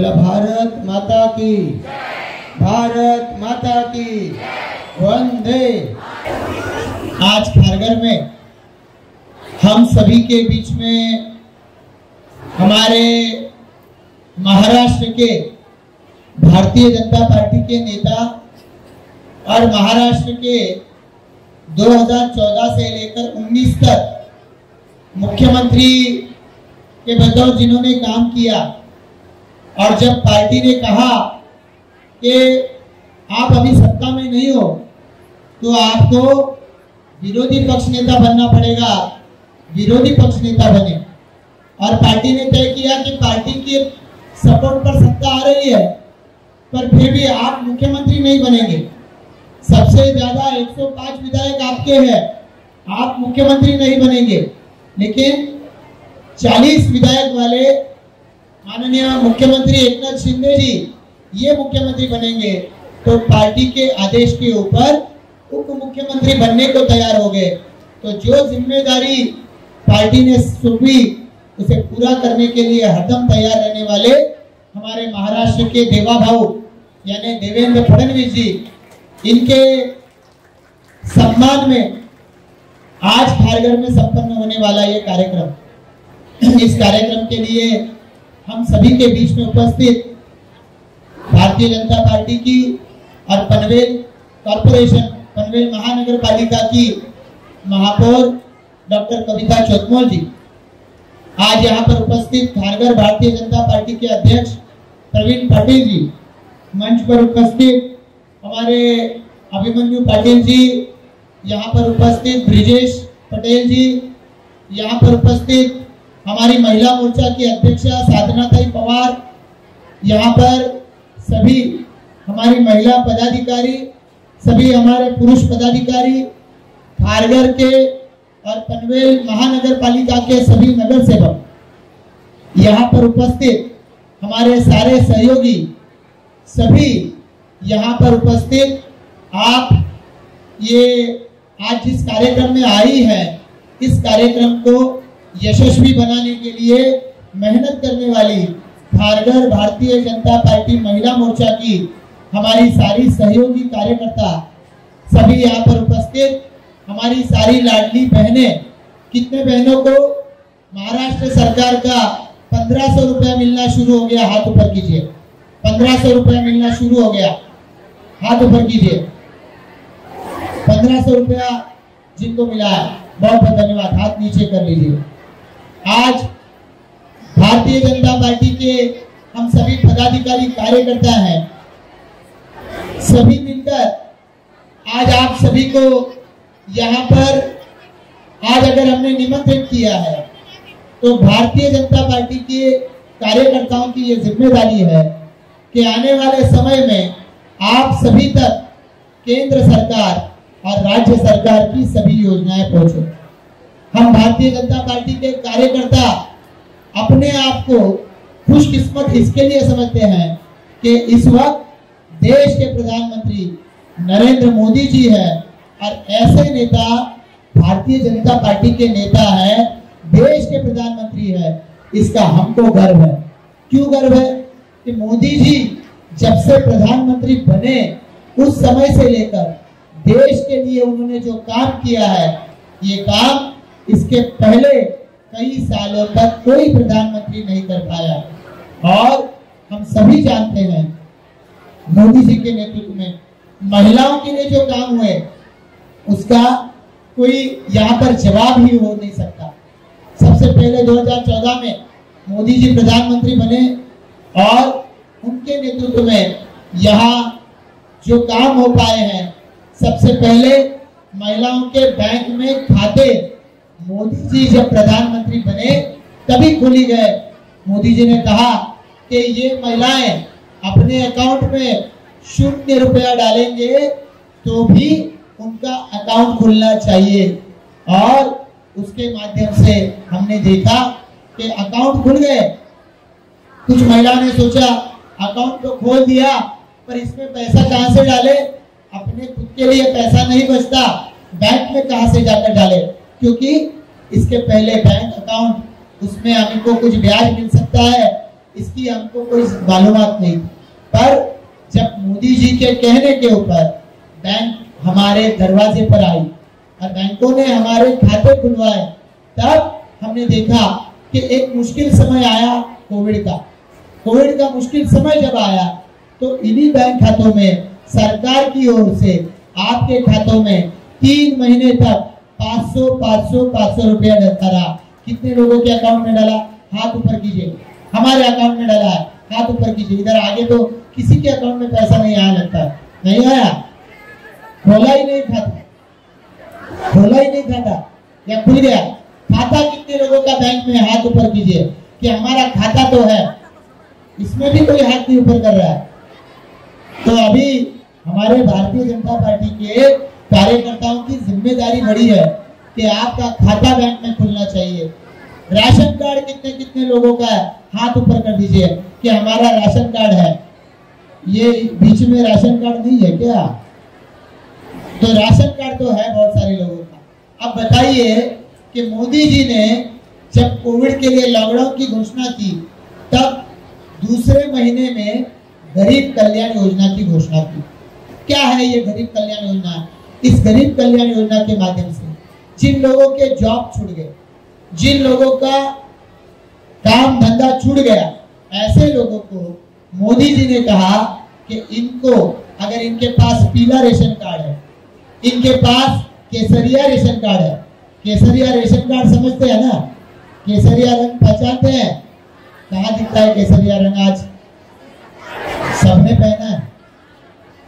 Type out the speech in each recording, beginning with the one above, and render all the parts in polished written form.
बोला भारत माता की, भारत माता की वंदे। आज खारघर में हम सभी के बीच में हमारे महाराष्ट्र के भारतीय जनता पार्टी के नेता और महाराष्ट्र के 2014 से लेकर 19 तक मुख्यमंत्री के बतौर जिन्होंने काम किया, और जब पार्टी ने कहा कि आप अभी सत्ता में नहीं हो तो आपको विरोधी पक्ष नेता बनना पड़ेगा, विरोधी पक्ष नेता बने। और पार्टी ने तय किया कि पार्टी के सपोर्ट पर सत्ता आ रही है, पर फिर भी आप मुख्यमंत्री नहीं बनेंगे। सबसे ज्यादा 105 विधायक आपके हैं, आप मुख्यमंत्री नहीं बनेंगे, लेकिन 40 विधायक वाले माननीय मुख्यमंत्री एकनाथ शिंदे जी ये मुख्यमंत्री बनेंगे। तो पार्टी के आदेश के ऊपर उप मुख्यमंत्री बनने को तैयार हो गए। तो जो जिम्मेदारी पार्टी ने सौंपी उसे पूरा करने के लिए हरदम तैयार रहने वाले हमारे महाराष्ट्र के देवा भाऊ यानी देवेंद्र फडणवीस जी, इनके सम्मान में आज खारघर में संपन्न होने वाला ये कार्यक्रम। इस कार्यक्रम के लिए हम सभी के बीच में उपस्थित भारतीय जनता पार्टी की और पनवेल कॉर्पोरेशन, पनवेल महानगर पालिका की महापौर डॉक्टर कविता चौतमोल जी, आज यहाँ पर उपस्थित खारघर भारतीय जनता पार्टी के अध्यक्ष प्रवीण पाटिल जी, मंच पर उपस्थित हमारे अभिमन्यु पाटिल जी, यहाँ पर उपस्थित ब्रिजेश पटेल जी, यहाँ पर उपस्थित हमारी महिला मोर्चा की अध्यक्षा साधनाताई पवार, यहाँ पर सभी हमारी महिला पदाधिकारी, सभी हमारे पुरुष पदाधिकारी, खारघर के और पनवेल महानगर पालिका के सभी नगर सेवक, यहाँ पर उपस्थित हमारे सारे सहयोगी, सभी यहाँ पर उपस्थित, आप ये आज जिस कार्यक्रम में आई है, इस कार्यक्रम को यशस्वी बनाने के लिए मेहनत करने वाली खारघर भारतीय जनता पार्टी महिला मोर्चा की हमारी सारी सहयोगी कार्यकर्ता, सभी यहाँ पर उपस्थित हमारी सारी लाडली बहनें। कितने बहनों को महाराष्ट्र सरकार का 1500 रुपया मिलना शुरू हो गया? हाथ ऊपर कीजिए। 1500 रुपया मिलना शुरू हो गया, हाथ ऊपर कीजिए। 1500 रुपया जिनको मिला है बहुत बहुत धन्यवाद, हाथ नीचे कर लीजिए। आज भारतीय जनता पार्टी के हम सभी पदाधिकारी कार्यकर्ता हैं, सभी मिलकर आज आप सभी को यहाँ पर आज अगर हमने निमंत्रित किया है तो भारतीय जनता पार्टी के कार्यकर्ताओं की ये जिम्मेदारी है कि आने वाले समय में आप सभी तक केंद्र सरकार और राज्य सरकार की सभी योजनाएं पहुंचे। हम भारतीय जनता पार्टी के कार्यकर्ता अपने आप को खुशकिस्मत इसके लिए समझते हैं कि इस वक्त देश के प्रधानमंत्री नरेंद्र मोदी जी हैं और ऐसे नेता भारतीय जनता पार्टी के नेता हैं, देश के प्रधानमंत्री है। इसका हमको गर्व है। क्यों गर्व है? कि मोदी जी जब से प्रधानमंत्री बने उस समय से लेकर देश के लिए उन्होंने जो काम किया है, ये काम इसके पहले कई सालों तक कोई प्रधानमंत्री नहीं कर पाया। और हम सभी जानते हैं मोदी जी के नेतृत्व में महिलाओं के लिए जो काम हुए उसका कोई यहाँ पर जवाब ही हो नहीं सकता। सबसे पहले 2014 में मोदी जी प्रधानमंत्री बने और उनके नेतृत्व में यहाँ जो काम हो पाए हैं, सबसे पहले महिलाओं के बैंक में खाते मोदी जी जब प्रधानमंत्री बने तभी खुली गए। मोदी जी ने कहा कि ये महिलाएं अपने अकाउंट में 0 रुपया डालेंगे तो भी उनका अकाउंट खुलना चाहिए। और उसके माध्यम से हमने देखा कि अकाउंट खुल गए। कुछ महिलाओं ने सोचा अकाउंट तो खोल दिया पर इसमें पैसा कहां से डाले, अपने खुद के लिए पैसा नहीं बचता, बैंक में कहां से जाकर डाले, क्योंकि इसके पहले बैंक अकाउंट उसमें हमको कुछ ब्याज मिल सकता है, इसकी हमको कोई मालूमात नहीं थी। पर जब मोदी जी के कहने के ऊपर बैंक हमारे दरवाजे पर आई और बैंकों ने हमारे खाते खुलवाए, तब हमने देखा कि एक मुश्किल समय आया कोविड का मुश्किल समय जब आया तो इन्हीं बैंक खातों में सरकार की ओर से आपके खातों में 3 महीने तक 500 रुपया डलता रहा। कितने लोगों के अकाउंट में डाला? हाथ ऊपर कीजिए। हमारे अकाउंट में डाला है, हाथ ऊपर कीजिए। इधर आगे तो किसी के अकाउंट में पैसा नहीं आया, लगता है नहीं आया, खोला ही नहीं खाता या खुल गया खाता? कितने लोगों का बैंक में? हाथ ऊपर कीजिए कि हमारा खाता तो है, इसमें भी कोई हाथ नहीं ऊपर कर रहा है। तो अभी हमारे भारतीय जनता पार्टी के कार्यकर्ताओं की जिम्मेदारी बड़ी है कि आपका खाता बैंक में खुलना चाहिए। राशन कार्ड कितने लोगों का है? हाथ ऊपर कर दीजिए कि हमारा राशन कार्ड है। ये बीच में राशन कार्ड नहीं है क्या? तो राशन कार्ड तो है बहुत सारे लोगों का। अब बताइए कि मोदी जी ने जब कोविड के लिए लॉकडाउन की घोषणा की, तब दूसरे महीने में गरीब कल्याण योजना की घोषणा की। क्या है ये गरीब कल्याण योजना? इस गरीब कल्याण योजना के माध्यम से जिन लोगों के जॉब छूट गए, जिन लोगों का काम धंधा छूट गया, ऐसे लोगों को मोदी जी ने कहा कि इनको, अगर इनके पास पीला रेशन कार्ड है, इनके पास केसरिया रेशन कार्ड है। केसरिया रेशन कार्ड समझते हैं ना? केसरिया रंग पहचानते हैं? कहाँ दिखता है केसरिया रंग? आज सबने पहना है,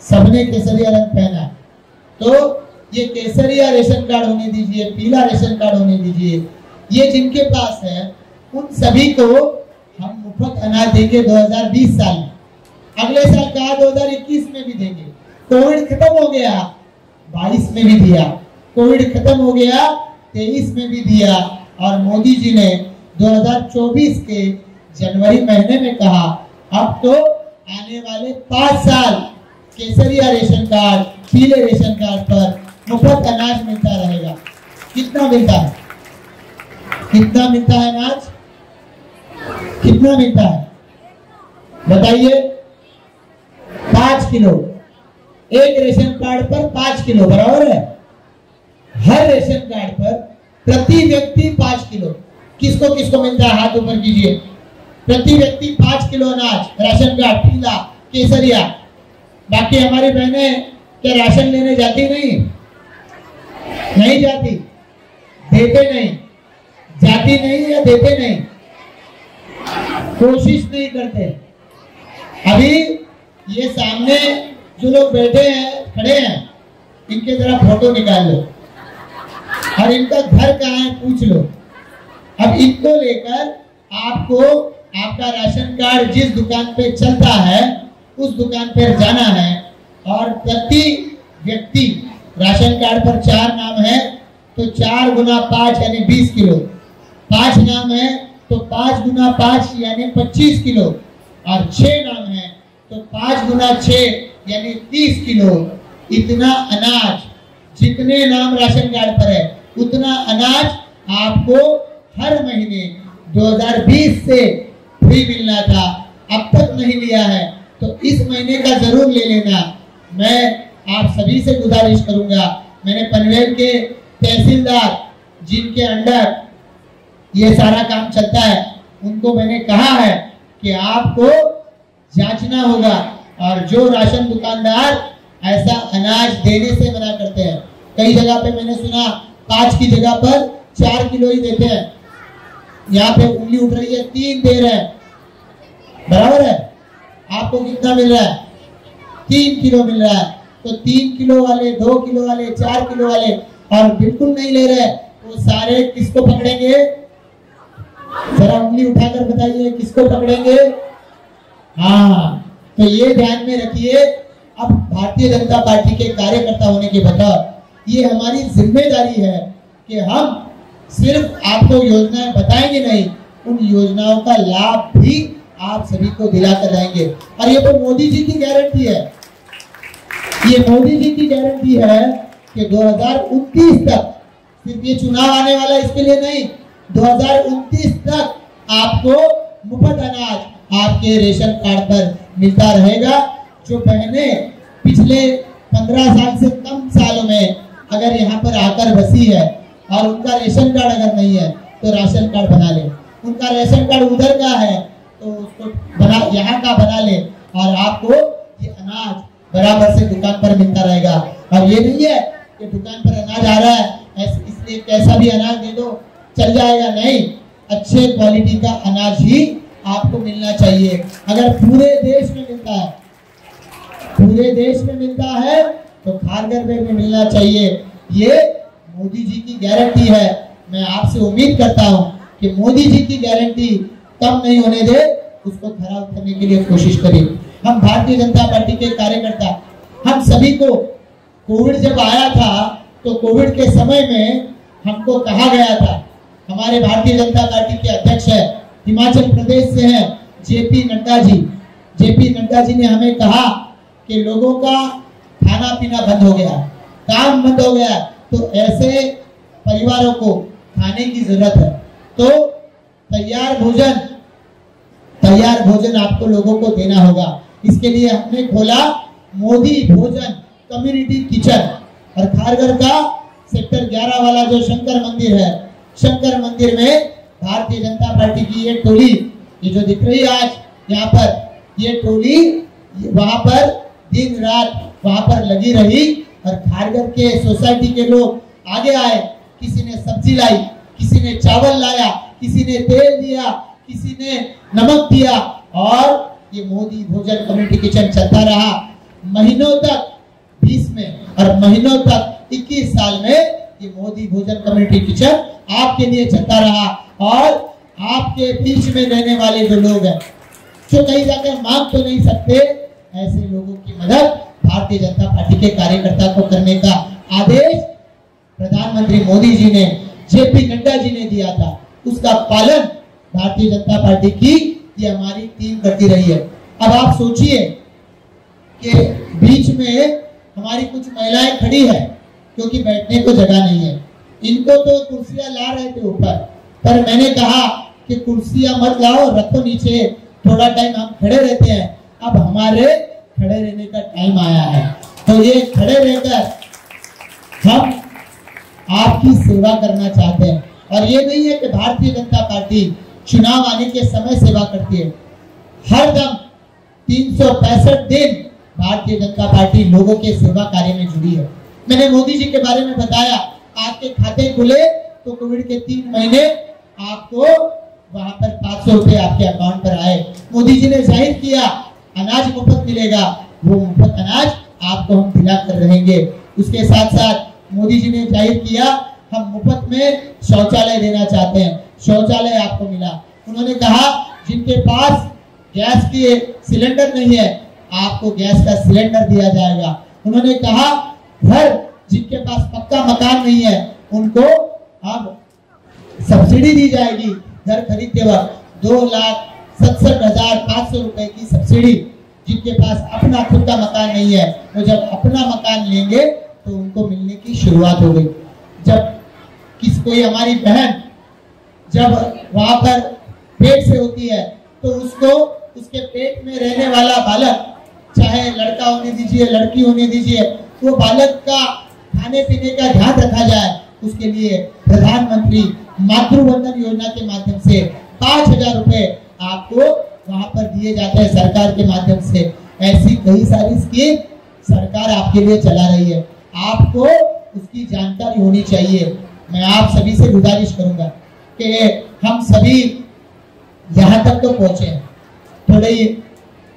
सबने केसरिया रंग पहना है। तो ये केसरिया रेशन कार्ड होने दीजिए, पीला रेशन कार्ड होने दीजिए, ये जिनके पास है उन सभी को हम मुफ्त अनाज देंगे 2020 साल में। अगले साल कहा 2021 में भी देंगे। कोविड खत्म हो गया, 22 में भी दिया। कोविड खत्म हो गया, 23 में भी दिया। और मोदी जी ने 2024 के जनवरी महीने में कहा अब तो आने वाले 5 साल केसरिया रेशन कार्ड, पीले रेशन कार्ड पर मुफ्त अनाज मिलता रहेगा। कितना मिलता है? कितना मिलता है अनाज? कितना मिलता है बताइए? 5 किलो। एक रेशन कार्ड पर 5 किलो, बराबर है? हर रेशन कार्ड पर प्रति व्यक्ति 5 किलो। किसको किसको मिलता है? हाथ ऊपर कीजिए। प्रति व्यक्ति 5 किलो अनाज, राशन कार्ड पीला केसरिया। बाकी हमारी बहनें क्या राशन लेने जाती? नहीं जाती, देते नहीं, जाती नहीं या देते नहीं, कोशिश नहीं करते। अभी ये सामने जो लोग बैठे हैं, खड़े हैं, इनके जरा फोटो निकाल लो और इनका घर कहाँ है पूछ लो। अब इनको लेकर आपको आपका राशन कार्ड जिस दुकान पे चलता है उस दुकान पर जाना है और प्रति व्यक्ति राशन कार्ड पर 4 नाम है तो 4 गुना 5 यानी 20 किलो। 5 नाम है तो 5 गुना 5 यानी 25 किलो और 6 नाम है तो 5 गुना 6 यानी 30 किलो। इतना अनाज, जितने नाम राशन कार्ड पर है उतना अनाज आपको हर महीने 2020 से फ्री मिलना था। अब तक नहीं लिया है तो इस महीने का जरूर ले लेना। मैं आप सभी से गुजारिश करूंगा, मैंने पनवेल के तहसीलदार जिनके अंडर ये सारा काम चलता है उनको मैंने कहा है कि आपको जांचना होगा और जो राशन दुकानदार ऐसा अनाज देने से मना करते हैं, कई जगह पे मैंने सुना 5 की जगह पर 4 किलो ही देते हैं। यहाँ पे उंगली उठ रही है, 3 दे रहे हैं, बराबर है? आपको कितना मिल रहा है? 3 किलो मिल रहा है। तो 3 किलो वाले, 2 किलो वाले, 4 किलो वाले और बिल्कुल नहीं ले रहे, वो सारे किसको पकड़ेंगे? जरा उंगली उठाकर बताइए किसको पकड़ेंगे? हाँ, तो ये ध्यान में रखिए। अब भारतीय जनता पार्टी के कार्यकर्ता होने के बतौर ये हमारी जिम्मेदारी है कि हम सिर्फ आपको योजनाएं बताएंगे नहीं, उन योजनाओं का लाभ भी आप सभी को दिलाकर रहेंगे। और ये तो मोदी जी की गारंटी है, ये मोदी जी की गारंटी है कि 2029 तक, सिर्फ ये चुनाव आने वाला इसके लिए नहीं, 2029 तक आपको मुफ्त अनाज आपके रेशन कार्ड पर मिलता रहेगा। जो बहनें पिछले 15 साल से कम सालों में अगर यहाँ पर आकर बसी है और उनका रेशन कार्ड अगर नहीं है तो राशन कार्ड बना ले, उनका रेशन कार्ड उधर का है तो उसको यहाँ का बना ले, और आपको ये अनाज बराबर से दुकान पर मिलता रहेगा। और ये नहीं है कि दुकान पर अनाज आ रहा है इसलिए कैसा भी अनाज दे दो चल जाएगा, नहीं, अच्छे क्वालिटी का अनाज ही आपको मिलना चाहिए। अगर पूरे देश में मिलता है, पूरे देश में मिलता है तो खारघर में भी मिलना चाहिए। ये मोदी जी की गारंटी है। मैं आपसे उम्मीद करता हूं कि मोदी जी की गारंटी कम नहीं होने दे, उसको खरा करने के लिए कोशिश करें। हम भारतीय जनता पार्टी के कार्यकर्ता, हम सभी को कोविड जब आया था तो कोविड के समय में हमको कहा गया था, हमारे भारतीय जनता पार्टी के अध्यक्ष है, हिमाचल प्रदेश से हैं जेपी नड्डा जी, जेपी नड्डा जी ने हमें कहा कि लोगों का खाना पीना बंद हो गया, काम बंद हो गया, तो ऐसे परिवारों को खाने की जरूरत है, तो तैयार भोजन आपको लोगों को देना होगा। इसके लिए हमने खोला मोदी भोजन कम्युनिटी किचन, और खारघर का सेक्टर 11 वाला जो शंकर मंदिर है, शंकर मंदिर में भारतीय जनता पार्टी की ये टोली, ये जो दिख रही है आज यहाँ पर, ये टोली वहां पर दिन रात वहां पर लगी रही, और खारघर के सोसाइटी के लोग आगे आए, किसी ने सब्जी लाई, किसी ने चावल लाया, किसी ने तेल दिया, किसी ने नमक दिया, और ये मोदी भोजन कम्युनिटी किचन चलता रहा महीनों तक, 20 में और महीनों तक 21 साल में ये मोदी भोजन कम्युनिटी किचन आपके लिए चलता रहा। और आपके बीच में रहने वाले जो लोग हैं, जो कहीं जाकर मांग तो नहीं सकते, ऐसे लोगों की मदद भारतीय जनता पार्टी के कार्यकर्ता को करने का आदेश प्रधानमंत्री मोदी जी ने, जेपी नड्डा जी ने दिया था, उसका पालन भारतीय जनता पार्टी की ये हमारी टीम करती रही है। अब आप सोचिए कि बीच में हमारी कुछ महिलाएं खड़ी है क्योंकि बैठने को जगह नहीं है, इनको तो कुर्सियां ला रहे थे ऊपर, पर मैंने कहा कि कुर्सियां मत लाओ, रखो नीचे, थोड़ा टाइम हम खड़े रहते हैं। अब हमारे खड़े रहने का टाइम आया है, तो ये खड़े रहकर हम आपकी सेवा करना चाहते हैं। और ये नहीं है कि भारतीय जनता पार्टी चुनाव आने के समय सेवा करती है, हर दम 365 दिन भारतीय जनता पार्टी लोगों के सेवा कार्य में जुड़ी है। मैंने मोदी जी के बारे में बताया, आपके खाते खुले तो कोविड के 3 महीने आपको वहां पर 500 रुपए आपके अकाउंट पर आए। मोदी जी ने जाहिर किया अनाज मुफ्त मिलेगा, वो मुफ्त अनाज आपको हम दिला कर रहेंगे। उसके साथ साथ मोदी जी ने जाहिर किया हम मुफ्त में शौचालय देना चाहते हैं, शौचालय आपको मिला। उन्होंने कहा जिनके पास गैस के सिलेंडर नहीं है आपको गैस का सिलेंडर दिया जाएगा। उन्होंने कहा घर जिनके पास पक्का मकान नहीं है उनको अब सब्सिडी दी जाएगी, घर खरीदते वक्त 2,67,500 रुपए की सब्सिडी। जिनके पास अपना खुद का मकान नहीं है वो जब अपना मकान लेंगे तो उनको मिलने की शुरुआत हो गई। जब कोई हमारी बहन जब वहां पर पेट से होती है तो उसको उसके पेट में रहने वाला बालक, चाहे लड़का होने दीजिए लड़की होने दीजिए, वो बालक का खाने पीने का ध्यान रखा जाए, उसके लिए प्रधानमंत्री मातृवंदन योजना के माध्यम से 5,000 रुपए आपको वहां पर दिए जाते हैं सरकार के माध्यम से। ऐसी कई सारी स्कीम सरकार आपके लिए चला रही है, आपको उसकी जानकारी होनी चाहिए। मैं आप सभी से गुजारिश करूंगा कि हम सभी यहाँ तक तो पहुंचे, थोड़ी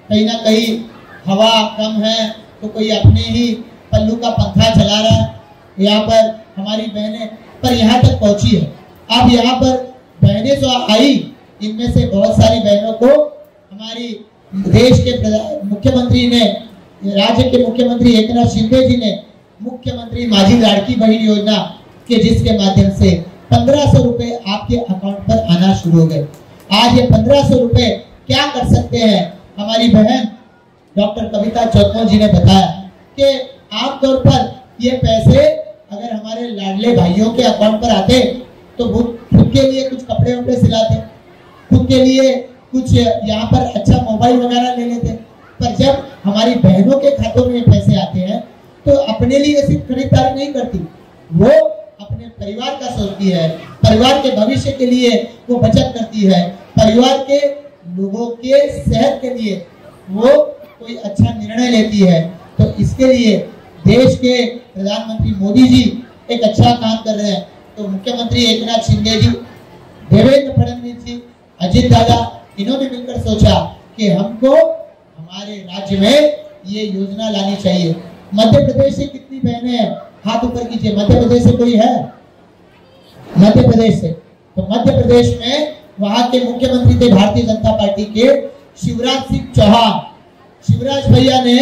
कहीं ना कहीं हवा कम है तो कोई अपने ही पल्लू का पंखा चला रहा है, यहाँ पर हमारी बहनें पर यहाँ तक पहुंची है। अब यहाँ पर बहनें जो आई, इनमें से बहुत सारी बहनों को हमारी देश के मुख्यमंत्री ने, राज्य के मुख्यमंत्री एकनाथ शिंदे जी ने मुख्यमंत्री माझी लाड़की बहन योजना के जिसके माध्यम से 1500 रुपए आपके अकाउंट पर आना शुरू हो गए। आज ये 1500 रुपए क्या कर सकते हैं, हमारी बहन डॉक्टर कविता चौधरी जी ने बताया कि आमतौर पर ये पैसे अगर हमारे लाडले भाइयों के अकाउंट पर आते तो वो खुद के लिए कुछ कपड़े वपड़े सिलाते, खुद के लिए कुछ यहाँ पर अच्छा मोबाइल वगैरह ले लेते, पर जब हमारी बहनों के खातों में पैसे आते हैं तो अपने लिए सिर्फ खरीदारी नहीं करती, वो अपने परिवार का सोचती है, परिवार के भविष्य के लिए वो बचत करती है, परिवार के लोगों के सेहत के लिए वो कोई अच्छा निर्णय लेती है। तो इसके लिए देश के प्रधानमंत्री मोदी जी एक अच्छा काम कर रहे हैं। तो मुख्यमंत्री एकनाथ शिंदे जी, देवेंद्र फडणवीस जी, अजित दादा, इन्होंने मिलकर सोचा कि हमको हमारे राज्य में ये योजना लानी चाहिए। मध्य प्रदेश से कितनी बहनें हैं, हाथ ऊपर कीजिए। मध्य प्रदेश से कोई है? मध्य प्रदेश से, तो मध्य प्रदेश में वहां के मुख्यमंत्री थे भारतीय जनता पार्टी के शिवराज सिंह चौहान। शिवराज भैया ने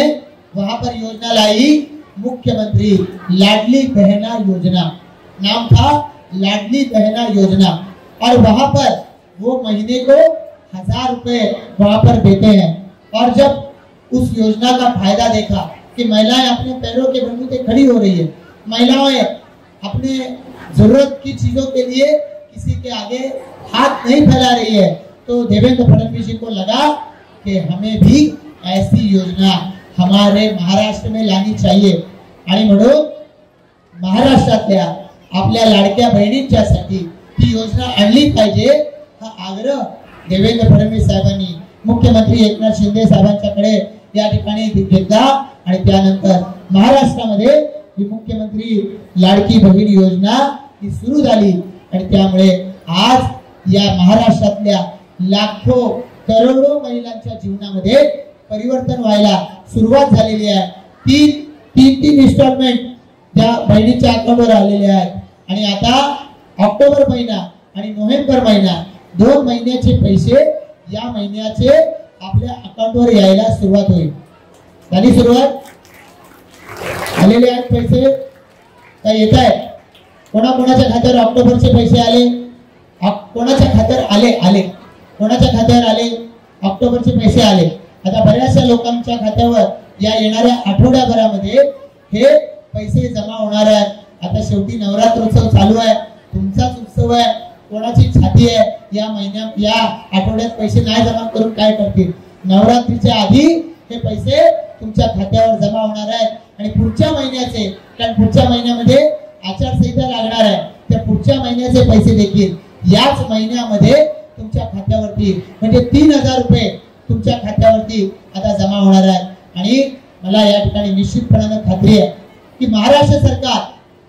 वहां पर योजना लाई, मुख्यमंत्री लाडली बहना योजना, नाम था लाडली बहना योजना। और वहां पर वो महीने को 1000 रुपए वहां पर देते हैं। और जब उस योजना का फायदा देखा कि महिलाएं अपने पैरों के बलबूते खड़ी हो रही है, महिलाएं अपने जरूरत की चीजों के लिए किसी के आगे हाथ नहीं फैला रही है, तो देवेंद्र फडणवीस जी को लगा कि हमें भी ऐसी योजना हमारे महाराष्ट्र में लानी चाहिए। आणि म्हणून महाराष्ट्रातल्या आपल्या लाडक्या बहिणींच्यासाठी ही योजना आणली पाहिजे हा आग्रह देवेंद्र फडणवीस साहेबांनी मुख्यमंत्री एकनाथ शिंदे साहेबांच्याकडे या ठिकाणी घेतला। आणि त्यानंतर महाराष्ट्रामध्ये ही मुख्यमंत्री लाडकी बहीण योजना ही सुरू झाली। आणि त्यामुळे आज या महाराष्ट्रातल्या लाखो करोडो महिलांच्या जीवनामध्ये परिवर्तन व्हायला सुरुवात झालेली आहे। तीन इन्स्टॉलमेंट त्या बहिणीच्या अकाउंटवर आलेले आहेत। आणि आता ऑक्टोबर महिना आणि नोव्हेंबर महिना 2 महिन्याचे पैसे या महिन्याचे आपल्या अकाउंटवर यायला सुरुवात होईल। झाली सुरुवात? आलेले आहेत पैसे काय येत आहेत? कोणाच्या खात्यावर ऑक्टोबरचे पैसे आले? कोणाच्या खात्यावर आले कोणाच्या खात्यावर आले? ऑक्टोबरचे पैसे आले। आता बऱ्याचशा लोकांच्या खात्यावर या येणाऱ्या आठवड्याभरामध्ये हे पैसे जमा होणार आहेत। आता शेवटी नवरात्रोत्सव चालू आहे, तुमचाच उत्सव आहे, कोणाची छाती आहे या आठवड्यात पैसे नाही जमा करून काय करतील? नवरात्रीच्या आधी हे पैसे तुमच्या खात्यावर जमा होणार आहेत। आणि पुढच्या महिन्याचे, कारण पुढच्या महिन्यामध्ये आचारसंहिता लागणार आहे, त्या पुढच्या महिन्याचे पैसे देखील याच महिन्यामध्ये तुमच्या खात्यावरती म्हणजे 3000 रुपये तुमच्या खात्यावरती आता जमा होणार आहेत। आणि मला या ठिकाणी निश्चितपणाने खात्री आहे की महाराष्ट्र सरकार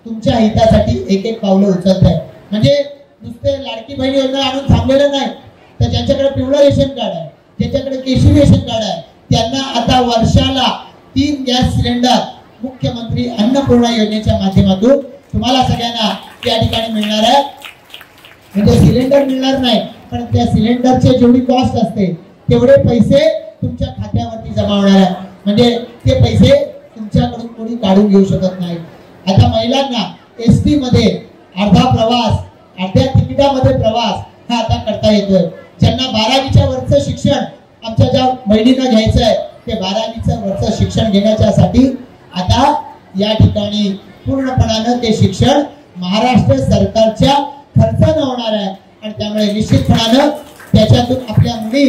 तुमच्या हितासाठी एक पावलं उचलत आहे। म्हणजे नुसते लाडकी बहीण योजना आणून थांबलेलं नाही, तर ज्यांच्याकडे पिवळं रेशन कार्ड आहे, ज्यांच्याकडे केशरी रेशन कार्ड आहे, त्यांना आता वर्षाला 3 गॅस सिलेंडर मुख्यमंत्री अन्नपूर्णा योजनेच्या माध्यमातून तुम्हाला सगळ्यांना त्या ठिकाणी मिळणार आहे। म्हणजे सिलेंडर मिळणार नाही, पण त्या सिलेंडरचे जेवढी कॉस्ट असते तेवढे पैसे तुमच्या खात्यावरती जमा होणार आहे। म्हणजे ते पैसे तुमच्याकडून कोणी काढून घेऊ शकत नाही। आता महिलांना एसटी मध्ये अर्धा प्रवास, अर्ध्या तिकिटामध्ये प्रवास हा आता करता येतोय। ज्यांना 12वीच्या वरचं शिक्षण आमच्या ज्या बहिणींना घ्यायचं आहे ते 12वीचं वरचं शिक्षण घेण्यासाठी आता या ठिकाणी पूर्णपणाने ते शिक्षण महाराष्ट्र सरकारच्या खर्चाने होणार आहे। आणि त्यामुळे निश्चितपणाने त्याच्यातून आपल्या मुली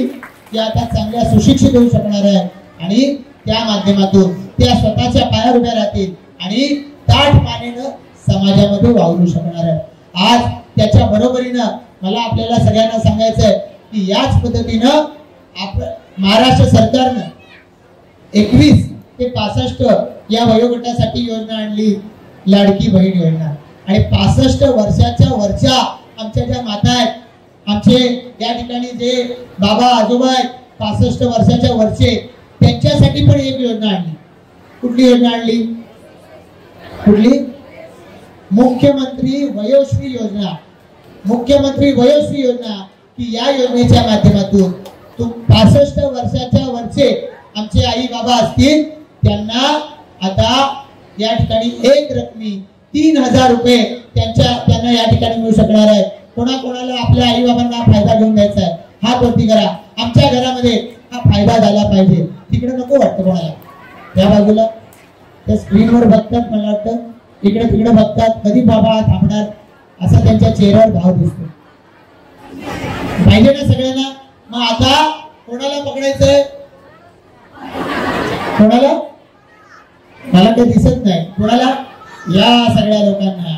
या आता चांगल्या सुशिक्षित होऊ शकणार आहे आणि त्या माध्यमातून त्या स्वतःच्या पायावर उभ्या राहतील आणि ताठ मानेने समाजामध्ये वावरू शकणार आहे। आज त्याच्या बरोबरीने मला आपल्याला सगळ्यांना सांगायचं आहे की याच पद्धतीनं महाराष्ट्र सरकारने 21 ते 65 या वयोगटासाठी योजना आणली, लाडकी बहीण योजना। आणि 65 वर्षाच्या वरच्या आमच्या ज्या माता आहेत, आमचे या ठिकाणी जे बाबा आजोबा आहेत 65 वर्षाच्या वरचे, त्यांच्यासाठी पण एक योजना आणली। कुठली योजना आणली? कुठली? मुख्यमंत्री वयोश्री योजना। मुख्यमंत्री वयोश्री योजना की या योजनेच्या माध्यमातून 65 वर्षाच्या वरचे आमचे आई बाबा असतील त्यांना आता या ठिकाणी एक रकमी 3000 रुपये त्यांना या ठिकाणी मिळू शकणार आहे। कोणाकोणाला आपल्या आई बाबांना फायदा घेऊन द्यायचा आहे? हात वरती करा। आमच्या घरामध्ये हा फायदा झाला पाहिजे। तिकडे नको वाटतं कोणाला? त्या बाजूला त्या स्क्रीनवर बघतात, मला वाटतं इकडे तिकडे बघतात, कधी बाबा थांबणार असा त्यांच्या चेहऱ्यावर भाव दिसतो। पाहिजे ना सगळ्यांना? मग आता कोणाला पकडायचंय? कोणाला? मला काही दिसत नाही. कोणाला? या सगळ्या लोकांना.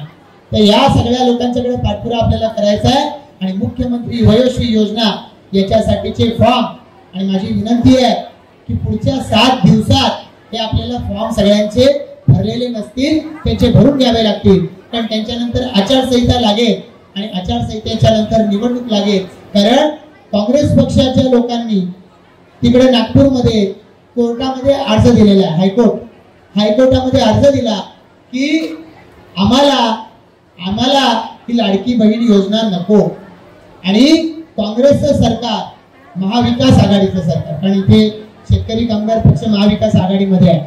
तर या सगळ्या लोकांच्याकडे पाठपुरावा आपल्याला करायचा आहे आणि मुख्यमंत्री वयोश्री योजना याच्यासाठीचे फॉर्म, आणि माझी विनंती आहे की पुढच्या 7 दिवसात हे आपल्याला फॉर्म सगळ्यांचे भरलेले नसतील त्यांचे भरून घ्यावे लागतील, कारण त्यांच्यानंतर आचारसंहिता लागेल आणि आचारसंहितेच्या नंतर निवडणूक लागेल. कारण काँग्रेस पक्षाच्या लोकांनी तिकडे नागपूरमध्ये कोर्टामध्ये अर्ज दिलेला आहे. हायकोर्टामध्ये अर्ज दिला की आम्हाला ही लाडकी बहीण योजना नको, आणि काँग्रेसचं सरकार महाविकास आघाडीचं सरकार, कारण इथे शेतकरी कामगार पक्ष महाविकास आघाडीमध्ये आहे,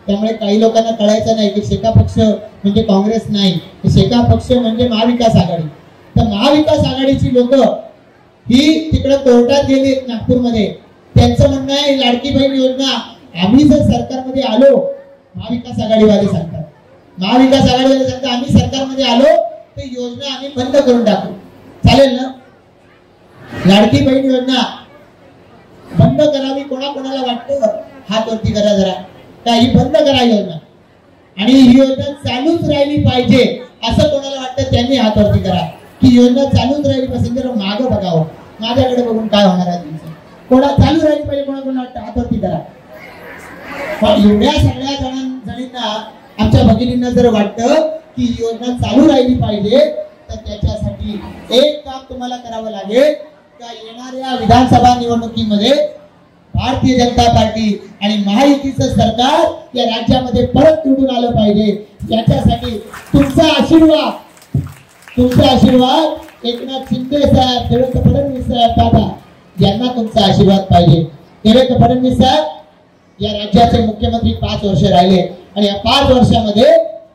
त्यामुळे काही लोकांना कळायचं नाही की शेका पक्ष म्हणजे काँग्रेस नाही, शेका पक्ष म्हणजे महाविकास आघाडी. तर महाविकास आघाडीची लोक ही तिकडे कोर्टात गेली नागपूरमध्ये. त्यांचं म्हणणं आहे लाडकी बहीण योजना आम्ही जर सरकारमध्ये आलो, महाविकास आघाडीवाले सांगतात, आम्ही सरकारमध्ये आलो तर योजना आम्ही बंद करून टाकू. चालेल ना? लाडकी बहीण योजना बंद करावी कोणाकोणाला वाटतं? हात वरती करा जरा. ही बंद करा योजना, आणि ही योजना चालूच राहिली पाहिजे असं कोणाला वाटतं त्यांनी हात वरती करा की योजना चालूच राहिली पाहिजे. जरा मागं बघावं, माझ्याकडे बघून काय होणार आहे तुमचं? कोणा चालू राहिली पाहिजे कोणाकोणाला वाटतं? हात वरती करा. एवढ्या सगळ्या जणींना, आमच्या भगिनींना जर वाटतं की योजना चालू राहिली पाहिजे तर त्याच्यासाठी एक काम तुम्हाला करावं लागेल. का येणाऱ्या विधानसभा निवडणुकीमध्ये भारतीय जनता पार्टी आणि महायुतीचं सरकार या राज्यामध्ये परत निवडून आलं पाहिजे. याच्यासाठी तुमचा आशीर्वाद एकनाथ शिंदे साहेब, देवेंद्र फडणवीस साहेब, दादा यांना तुमचा आशीर्वाद पाहिजे. देवेंद्र फडणवीस साहेब या राज्याचे मुख्यमंत्री 5 वर्ष राहिले आणि या 5 वर्षामध्ये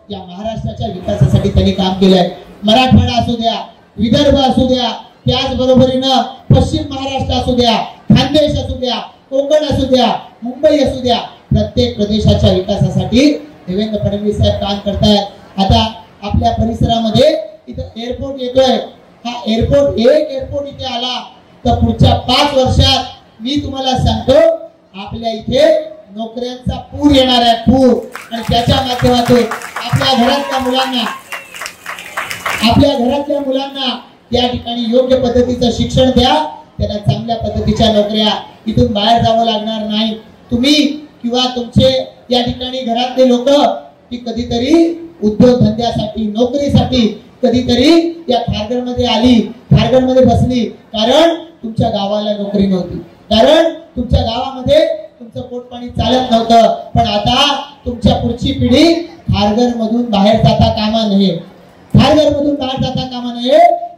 या महाराष्ट्राच्या विकासासाठी त्यांनी काम केलंय. मराठवाडा असू द्या, विदर्भ असू द्या, त्याचबरोबरीनं पश्चिम महाराष्ट्र असू द्या, खानदेश असू द्या, कोकण असू द्या, मुंबई असू द्या, प्रत्येक प्रदेशाच्या विकासासाठी देवेंद्र फडणवीस साहेब काम करतायत. आता आपल्या परिसरामध्ये इथं एअरपोर्ट येतोय. हा एअरपोर्ट इथे आला तर पुढच्या 5 वर्षात मी तुम्हाला सांगतो आपल्या इथे नोकऱ्यांचा पूर येणार आहे, पूर. आणि त्याच्या माध्यमातून आपल्या घरातल्या मुलांना त्या ठिकाणी योग्य पद्धतीचं शिक्षण द्या, त्यांना चांगल्या पद्धतीच्या नोकऱ्या, इथून बाहेर जावं लागणार नाही. तुम्ही किंवा तुमचे या ठिकाणी घरातले लोक ती कधीतरी उद्योगधंद्यासाठी, नोकरीसाठी कधीतरी या खारघरमध्ये आली, खारघरमध्ये बसली, कारण तुमच्या गावाला नोकरी नव्हती, कारण तुमच्या गावामध्ये तुमचं पोटपाणी चालत नव्हतं. पण आता तुमच्या पुढची पिढी खारघर मधून बाहेर जाता कामा नये,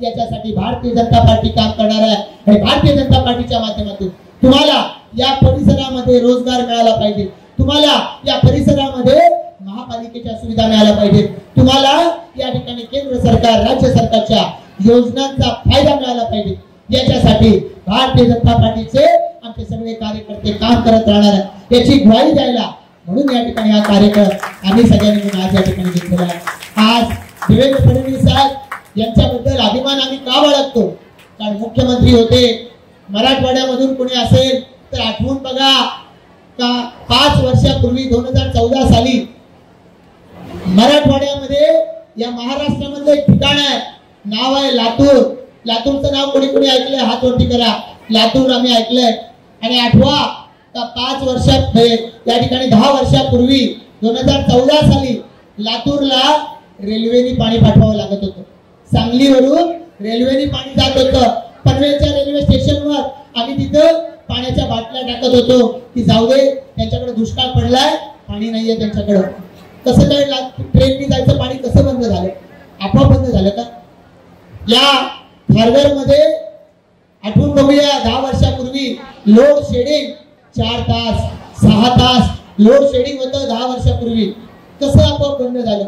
याच्यासाठी भारतीय जनता पार्टी काम करणार आहे. आणि भारतीय जनता पार्टीच्या माध्यमातून तुम्हाला या परिसरामध्ये रोजगार मिळाला पाहिजे, तुम्हाला या परिसरामध्ये महापालिकेच्या सुविधा मिळाल्या पाहिजे, तुम्हाला या ठिकाणी केंद्र सरकार, राज्य सरकारच्या योजनांचा फायदा मिळाला पाहिजे. याच्यासाठी भारतीय जनता पार्टीचे आमचे सगळे कार्यकर्ते काम करत राहणार आहेत, याची ग्वाही द्यायला म्हणून या ठिकाणी हा कार्यक्रम आम्ही सगळ्यांनी मिळून आज या ठिकाणी घेतलेला आहे. आज देवेंद्र फडणवीस साहेब यांच्याबद्दल अभिमान आम्ही का बाळगतो? कारण मुख्यमंत्री होते. मराठवाड्यामधून कोणी असेल तर आठवून बघा का 5 वर्षापूर्वी 2014 साली मराठवाड्यामध्ये या महाराष्ट्रामधलं एक ठिकाण आहे, नाव आहे लातूर. लातूरचं नाव कोणी कोणी ऐकलंय? हात वरती करा. लातूर आम्ही ऐकलंय. आणि आठवा का 5 वर्षात या ठिकाणी 10 वर्षापूर्वी 2014 साली लातूरला रेल्वेने पाणी पाठवावं लागत होतं. सांगलीवरून रेल्वेने पाणी जात होतं. पनवेलच्या रेल्वे स्टेशनवर आम्ही तिथं पाण्याच्या बाटल्या टाकत होतो की जाऊ दे, त्यांच्याकडे दुष्काळ पडलाय, पाणी नाहीये त्यांच्याकडे. कसं काय ट्रेननी जायचं पाणी कसं बंद झालं? आपोआप बंद झालं का? या खारघरमध्ये आठवून बघूया, 10 वर्षापूर्वी लोड शेडिंग 4 तास 6 तास लोड शेडिंग होतं 10 वर्षापूर्वी. कसं आपोआप बंद झालं?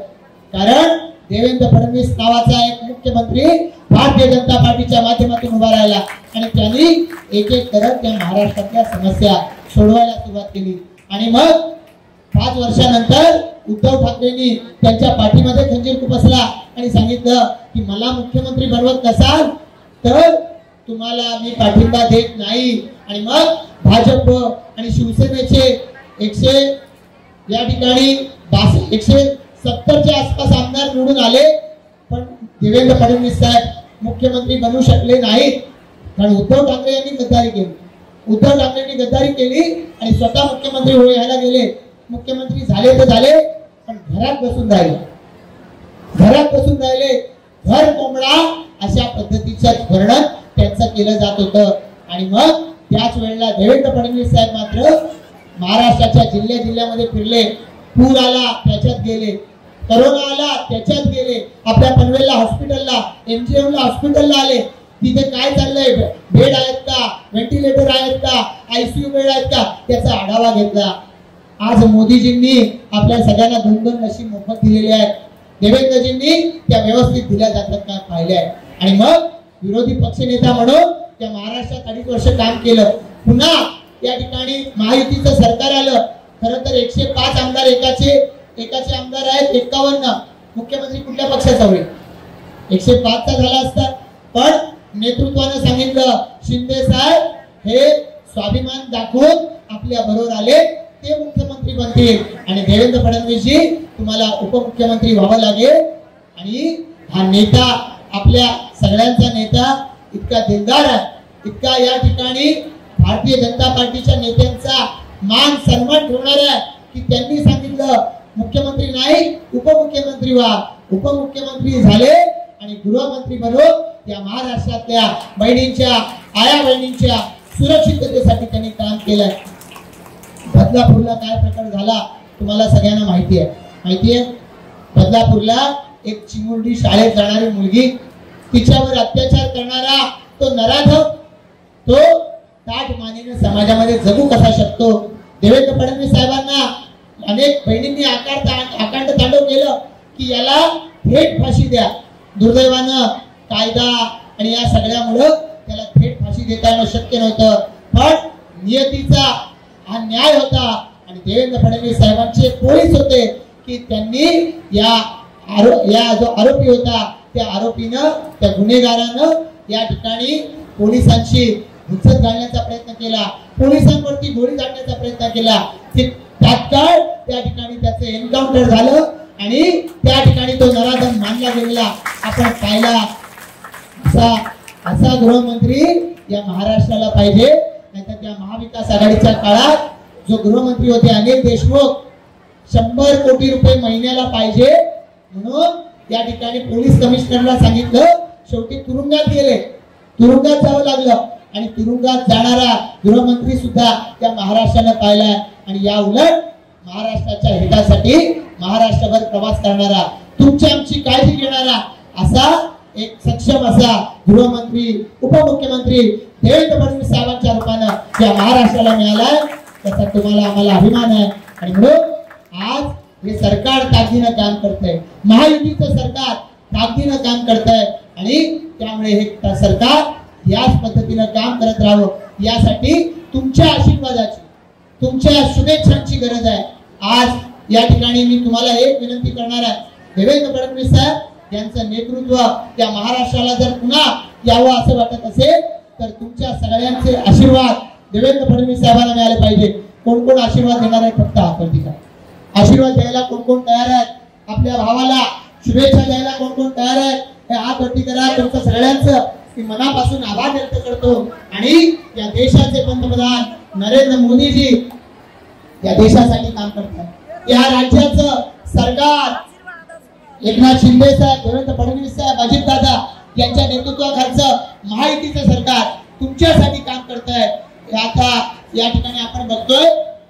कारण देवेंद्र फडणवीस नावाचा एक मुख्यमंत्री भारतीय जनता पार्टीच्या माध्यमातून उभा राहिला आणि त्यांनी एक एक करत त्या महाराष्ट्रातल्या समस्या सोडवायला सुरुवात केली. आणि मग 5 वर्षानंतर उद्धव ठाकरेंनी त्यांच्या पाठीमध्ये खंजीर खुपसला आणि सांगितलं की मला मुख्यमंत्री बनवत नसाल तर तुम्हाला मी पाठिंबा देत नाही आणि मग भाजप आणि शिवसेनेचे 170च्या आसपास आमदार निवडून आले, पण देवेंद्र फडणवीस साहेब मुख्यमंत्री बनू शकले नाहीत, कारण उद्धव ठाकरे यांनी गद्दारी केली. उद्धव ठाकरेंनी गद्दारी केली आणि स्वतः मुख्यमंत्री व्हायला गेले. मुख्यमंत्री झाले तर झाले, पण घरात बसून राहिले. घर कोंबडा अशा पद्धतीचं वर्णन त्यांचं केलं जात होतं. आणि मग त्याच वेळेला देवेंद्र फडणवीस साहेब मात्र महाराष्ट्राच्या जिल्ह्यामध्ये फिरले. पूर आला त्याच्यात गेले, करोना आला त्याच्यात गेले, आपल्या पनवेलला हॉस्पिटलला, एमजीएमला हॉस्पिटलला आले. तिथे काय चाललंय, बेड आहेत का, व्हेंटिलेटर आहेत का, आयसीयू बेड आहेत का, त्याचा आढावा घेतला. आज मोदीजींनी आपल्या सगळ्यांना 2-2 लशी मोफत दिलेल्या आहेत. देवेंद्रजींनी त्या व्यवस्थित दिल्या जातात का पाहिल्या. आणि मग विरोधी पक्षनेता म्हणून त्या महाराष्ट्रात 2.5 वर्ष काम केलं. पुन्हा या ठिकाणी महायुतीचं सरकार आलं. खरं तर 105 आमदार एकाचे आमदार आहेत 51. मुख्यमंत्री कुठल्या पक्षाचा होईल? 105चा झाला असता. पण नेतृत्वानं सांगितलं शिंदे साहेब हे स्वाभिमान दाखवून आपल्या बरोबर आले, ते मुख्यमंत्री बनतील आणि देवेंद्र फडणवीसजी तुम्हाला उपमुख्यमंत्री व्हावं लागेल. आणि हा नेता, आपल्या सगळ्यांचा नेता इतका दिलदार आहे, इतका या ठिकाणी भारतीय जनता पार्टीच्या नेत्यांचा मान सन्मान ठेवणार आहे की त्यांनी सांगितलं मुख्यमंत्री नाही उपमुख्यमंत्री व्हा. उपमुख्यमंत्री झाले आणि गृहमंत्री बनून या महाराष्ट्रातल्या आया बहिणींच्या सुरक्षिततेसाठी त्यांनी काम केलंय. बदलापूरला काय प्रकार झाला तुम्हाला सगळ्यांना माहिती आहे. बदलापूरला एक चिमुरडी शाळेत जाणारी मुलगी, तिच्यावर अत्याचार करणारा तो नराधम, तो ताठ मानेने समाजामध्ये जगू कसा शकतो? देवेंद्र फडणवीस साहेबांना अनेक बहिणींनी आकांड तांडव केलं की याला थेट फाशी द्या. दुर्दैवानं कायदा आणि या सगळ्यामुळं त्याला थेट फाशी देता येणं शक्य नव्हतं. पण नियतीचा हा न्याय होता आणि देवेंद्र फडणवीस साहेबांचे पोलीस होते की त्यांनी या जो आरोपी होता त्या आरोपीनं, त्या गुन्हेगारानं या ठिकाणी पोलिसांशी हुज्जत घालण्याचा प्रयत्न केला, पोलिसांवरती गोळी झाडण्याचा प्रयत्न केला. तात्काळ त्या ठिकाणी त्याचं एन्काउंटर झालं आणि त्या ठिकाणी तो नराधम मानला गेलेला आपण पाहिला. असा गृहमंत्री या महाराष्ट्राला पाहिजे. नाहीतर त्या महाविकास आघाडीच्या काळात जो गृहमंत्री होते अनिल देशमुख 100 कोटी रुपये महिन्याला पाहिजे म्हणून या ठिकाणी पोलीस कमिशनरला सांगितलं. शेवटी तुरुंगात गेले, तुरुंगात जावं लागलं आणि तुरुंगात जाणारा गृहमंत्री सुद्धा त्या महाराष्ट्राने पाहिलाय. आणि या उलट महाराष्ट्राच्या हितासाठी महाराष्ट्रभर प्रवास करणारा, तुमची आमची काळजी घेणारा असा एक सक्षम असा गृहमंत्री उपमुख्यमंत्री देवेंद्र फडणवीस साहेबांच्या रूपानं या महाराष्ट्राला मिळालाय. त्याचा तुम्हाला आम्हाला अभिमान आहे. आणि म्हणून आज हे सरकार ताकदीनं काम करतंय, महायुतीचं सरकार ताकदीनं काम करतंय आणि त्यामुळे हे सरकार याच पद्धतीनं काम करत राहावं यासाठी तुमच्या आशीर्वादाची, तुमच्या शुभेच्छांची गरज आहे. आज या ठिकाणी मी तुम्हाला एक विनंती करणार आहे, देवेंद्र फडणवीस साहेब यांचं नेतृत्व या महाराष्ट्राला जर पुन्हा यावं असं वाटत असेल तर तुमच्या सगळ्यांचे आशीर्वाद देवेंद्र फडणवीस साहेबांना मिळाले पाहिजे. कोण कोण आशीर्वाद देणार आहे फक्त आपण ठिकाण, आशीर्वाद द्यायला कोण कोण तयार आहेत, आपल्या भावाला शुभेच्छा द्यायला कोण कोण तयार आहेत, हे हात वरती करा. तुमचं सगळ्यांचं मी मनापासून आभार व्यक्त करतो. आणि या देशाचे पंतप्रधान नरेंद्र मोदीजी या देशासाठी काम करतात. या राज्याचं सरकार एकनाथ शिंदे साहेब, देवेंद्र फडणवीस साहेब, अजित दादा यांच्या नेतृत्वाखालचं महायुतीचं सरकार तुमच्यासाठी काम करत आहे. आता या ठिकाणी आपण बघतोय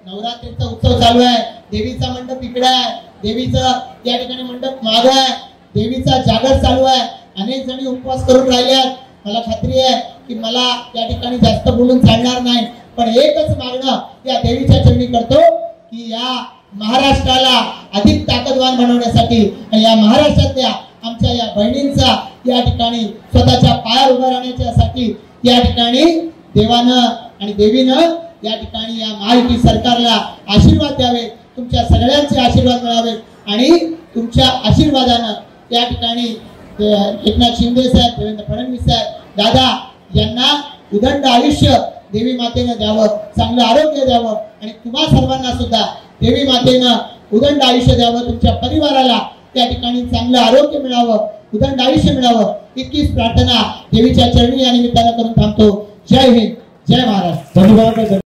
नवरात्रीचा उत्सव चालू आहे, देवीचा मंडप इकडे आहे, देवीचं या ठिकाणी मंडप मागे आहे, देवीचा जागर चालू आहे. अनेक जणी उपवास करून राहिल्यात. मला खात्री आहे की मला या ठिकाणी जास्त बोलून चालणार नाही, पण एकच मागणं या देवीच्या चरणी करतो की या महाराष्ट्राला अधिक ताकदवान बनवण्यासाठी आणि या महाराष्ट्रातल्या आमच्या या बहिणींचा या ठिकाणी स्वतःच्या पायावर उभं राहण्यासाठी या ठिकाणी देवानं आणि देवीनं या ठिकाणी या महायुती सरकारला आशीर्वाद द्यावे, तुमच्या सगळ्यांचे आशीर्वाद मिळावे. आणि तुमच्या आशीर्वादानं या ठिकाणी एकनाथ शिंदे साहेब, देवेंद्र फडणवीस साहेब, दादा यांना उदंड आयुष्य देवी मातेनं द्यावं, चांगलं आरोग्य द्यावं आणि तुम्हा सर्वांना सुद्धा देवी मातेनं उदंड आयुष्य द्यावं, तुमच्या परिवाराला त्या ठिकाणी चांगलं आरोग्य मिळावं, उदंड आयुष्य मिळावं, इतकीच प्रार्थना देवीच्या चरणी या निमित्तानं करून थांबतो. जय हिंद, जय महाराष्ट्र.